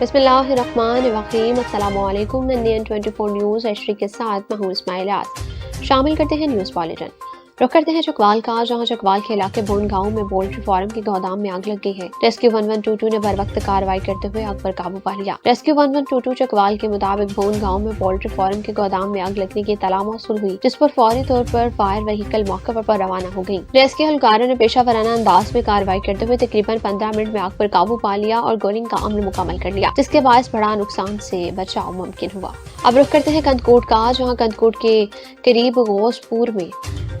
بسم اللہ الرحمن الرحیم، السلام علیکم۔ NN24 نیوز ایشری کے ساتھ میں ہوں اسماعیلیات۔ شامل کرتے ہیں نیوز بلیٹن۔ رخ کرتے ہیں چکوال کا، جہاں چکوال کے علاقے بون گاؤں میں پولٹری فارم کے گودام میں آگ لگ گئی ہے۔ ریسکیو 1122 نے بر وقت کارروائی کرتے ہوئے آگ پر قابو پا لیا۔ ریسکیو 1122 چکوال کے مطابق بون گاؤں میں پولٹری فارم کے گودام میں آگ لگنے کی اطلاع موصول ہوئی، جس پر فوری طور پر فائر وہیکل موقع پر روانہ ہو گئی۔ ریسکیو اہلکاروں نے پیشہ ورانہ انداز میں کارروائی کرتے ہوئے تقریباً 15 منٹ میں آگ پر قابو پا لیا اور گولنگ کا عمل مکمل کر لیا، جس کے باعث بڑا نقصان سے بچاؤ ممکن ہوا۔ اب رخ کرتے ہیں کندکوٹ کا، جہاں کندکوٹ کے قریب غوث پور میں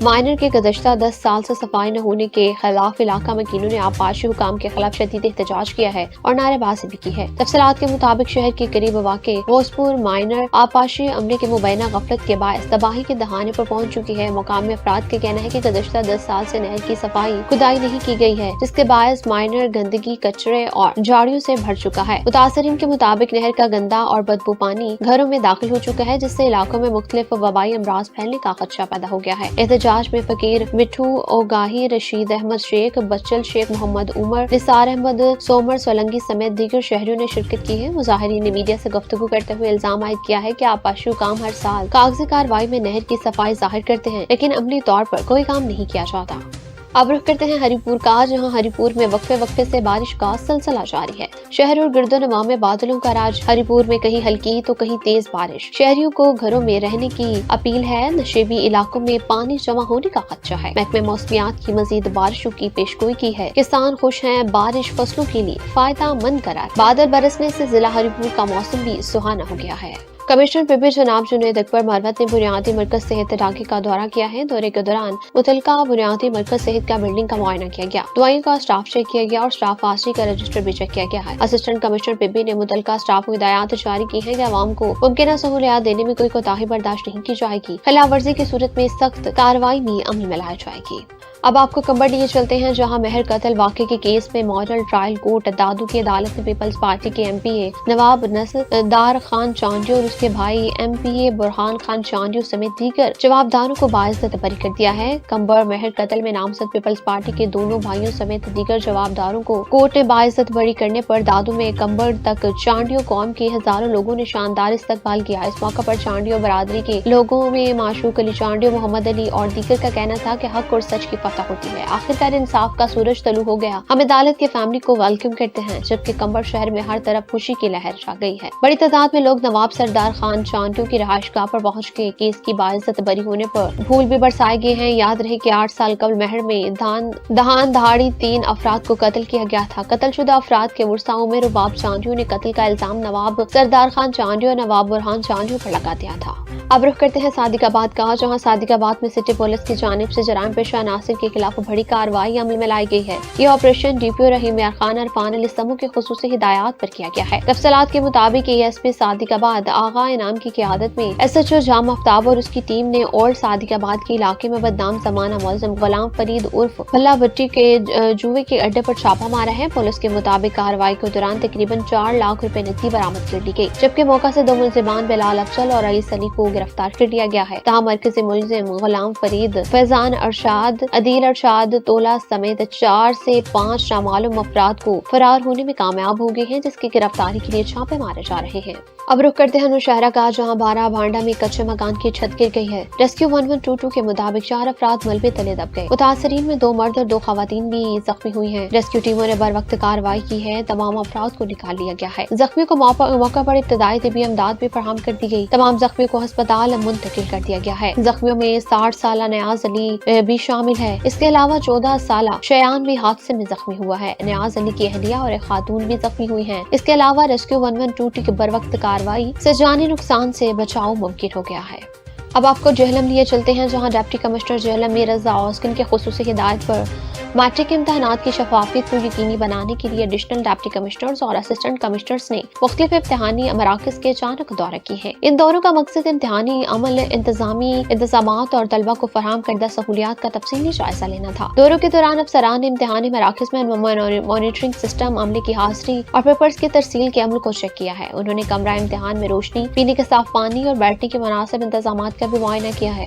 مائنر کے گزشتہ 10 سال سے صفائی نہ ہونے کے خلاف علاقہ مکینوں نے آبپاشی حکام کے خلاف شدید احتجاج کیا ہے اور نعرے بازی بھی کی ہے۔ تفصیلات کے مطابق شہر کے قریب واقع غوث پور مائنر آبپاشی عملے کے مبینہ غفلت کے باعث تباہی کے دہانے پر پہنچ چکی ہے۔ مقامی افراد کا کہنا ہے کہ گزشتہ 10 سال سے نہر کی صفائی کھدائی نہیں کی گئی ہے، جس کے باعث مائنر گندگی، کچرے اور جھاڑیوں سے بھر چکا ہے۔ متاثرین کے مطابق نہر کا گندا اور بدبو پانی گھروں میں داخل ہو چکا ہے، جس سے علاقوں میں مختلف وبائی امراض پھیلنے کا خدشہ پیدا ہو گیا ہے۔ احتجاج میں فقیر مٹھو اوگاہی، رشید احمد شیخ، بچل شیخ، محمد عمر، نثار احمد سومر سولنگی سمیت دیگر شہریوں نے شرکت کی ہے۔ مظاہرین نے میڈیا سے گفتگو کرتے ہوئے الزام عائد کیا ہے کہ آبپاشی حکام ہر سال کاغذی کارروائی میں نہر کی صفائی ظاہر کرتے ہیں، لیکن عملی طور پر کوئی کام نہیں کیا جاتا۔ اب رخ کرتے ہیں ہری پور کا، جہاں ہری پور میں وقفے سے بارش کا سلسلہ جاری ہے۔ شہر اور گرد و نواح میں بادلوں کا راج۔ ہری پور میں کہیں ہلکی تو کہیں تیز بارش۔ شہریوں کو گھروں میں رہنے کی اپیل ہے۔ نشیبی علاقوں میں پانی جمع ہونے کا خدشہ ہے۔ محکمہ موسمیات کی مزید بارشوں کی پیشگوئی کی ہے۔ کسان خوش ہیں، بارش فصلوں کے لیے فائدہ مند قرار۔ بادل برسنے سے ضلع ہری پور کا موسم بھی سہانا ہو گیا ہے۔ کمشنر پبی جناب جنید اکبر مروت نے بنیادی مرکز صحت ڈاکے کا دورہ کیا ہے۔ دورے کے دوران متعلقہ بنیادی مرکز صحت کا بلڈنگ کا معائنہ کیا گیا، دوائیوں کا اسٹاف چیک کیا گیا اور اسٹاف حاضری کا رجسٹر بھی چیک کیا گیا ہے۔ اسسٹنٹ کمشنر پبی نے متعلقہ اسٹاف کو ہدایات جاری کی ہیں کہ عوام کو ممکنہ سہولیات دینے میں کوئی کوتاہی برداشت نہیں کی جائے گی۔ خلاف ورزی کی صورت میں سخت کارروائی بھی عمل میں لائی جائے گی۔ اب آپ کو کمبر لیے چلتے ہیں، جہاں مہر قتل واقعے کے کیس میں ماڈل ٹرائل کورٹ دادو کی عدالت نے پیپلز پارٹی کے MPA نواب نصردار خان چانڈیو اور اس کے بھائی MPA برہان خان چانڈیو سمیت دیگر جوابداروں کو باعزت بری کر دیا ہے۔ کمبر مہر قتل میں نامزد پیپلز پارٹی کے دونوں بھائیوں سمیت دیگر جوابداروں کو کورٹ نے باعزت بری کرنے پر دادو میں کمبر تک چانڈیو قوم کے ہزاروں لوگوں نے شاندار استقبال کیا۔ اس موقع پر چانڈیو برادری کے لوگوں میں معشوق علی چانڈیو، محمد علی اور دیگر کا کہنا تھا کہ حق اور سچ کی فتح ہوتی ہے، آخرکار انصاف کا سورج طلوع ہو گیا، ہم عدالت کے فیملی کو ویلکم کرتے ہیں۔ جبکہ کمبر شہر میں ہر طرف خوشی کی لہر چھا گئی ہے۔ بڑی تعداد میں لوگ نواب سردار خان چانڈیو کی رہائش گاہ پر پہنچ کے کیس کی باعزت بری ہونے پر پھول بھی برسائے گئے ہیں۔ یاد رہے کہ 8 سال قبل مہر میں دہان دہاڑی 3 افراد کو قتل کیا گیا تھا۔ قتل شدہ افراد کے ورثاء عمر رباب چانڈیو نے قتل کا الزام نواب سردار خان چانڈیو اور نواب برہان چانڈیو پر لگا دیا تھا۔ اب رخ کرتے ہیں صادق آباد کا، جہاں صادق آباد میں سٹی پولیس کی جانب سے جرائم پیشہ عناصر کے خلاف بڑی کارروائی عمل میں لائی گئی ہے۔ یہ آپریشن DPO رحیم یار خان عرفان علی سمو کے خصوصی ہدایات پر کیا گیا ہے۔ تفصیلات کے مطابق ASP صادق آباد آغا انعام کی قیادت میں SHO جام آفتاب اور اس کی ٹیم نے اولڈ صادق آباد کے علاقے میں بدنام زمانہ ملزم غلام فرید عرف بھلا بٹی کے جوئے کے اڈے پر چھاپا مارا ہے۔ پولیس کے مطابق کارروائی کے دوران تقریباً 4 لاکھ روپے نقدی برآمد کر لی گئی، جبکہ موقع سے 2 ملزمان بلال افضل اور علی سنی کو گرفتار کر لیا گیا ہے۔ تاہم مرکزی ملزم غلام فرید، فیضان ارشاد، عدیل ارشاد تولا سمیت 4 سے 5 نامعلوم افراد کو فرار ہونے میں کامیاب ہو گئے ہیں، جس کی گرفتاری کے لیے چھاپے مارے جا رہے ہیں۔ اب رخ کرتے ہیں نوشہرہ کا، جہاں بارہ بھانڈا میں کچے مکان کی چھت گر گئی ہے۔ ریسکیو 1122 کے مطابق 4 افراد ملبے تلے دب گئے۔ متاثرین میں 2 مرد اور 2 خواتین بھی زخمی ہوئی ہیں۔ ریسکیو ٹیموں نے بر وقت کارروائی کی ہے، تمام افراد کو نکال لیا گیا ہے۔ زخمیوں کو موقع پر ابتدائی طبی امداد بھی فراہم کر دی گئی۔ تمام زخمیوں کو ہسپتال منتقل کر دیا گیا ہے۔ زخمیوں میں 60 سالہ نیاز علی بھی شامل ہے۔ اس کے علاوہ 14 سالہ شیان بھی حادثے میں زخمی ہوا ہے۔ نیاز علی کی اہلیہ اور ایک خاتون بھی زخمی ہوئی ہیں۔ اس کے علاوہ ریسکیو 1122 کی بروقت کارروائی سے جانی نقصان سے بچاؤ ممکن ہو گیا ہے۔ اب آپ کو جہلم لیے چلتے ہیں، جہاں ڈپٹی کمشنر جہلم رضا اوسکن کے خصوصی ہدایت پر میٹرک امتحانات کی شفافیت کو یقینی بنانے کے لیے ایڈیشنل ڈپٹی کمشنرز اور اسسٹنٹ کمشنرز نے مختلف امتحانی مراکز کے اچانک دورہ کی ہے۔ ان دوروں کا مقصد امتحانی عمل، انتظامی انتظامات اور طلبہ کو فراہم کردہ سہولیات کا تفصیلی جائزہ لینا تھا۔ دوروں کے دوران افسران نے امتحانی مراکز میں مانیٹرنگ سسٹم، عملے کی حاضری اور پیپرز کی ترسیل کے عمل کو چیک کیا ہے۔ انہوں نے کمرہ امتحان میں روشنی، پینے کے صاف پانی اور بیٹھنے کے مناسب انتظامات کا بھی معائنہ کیا ہے۔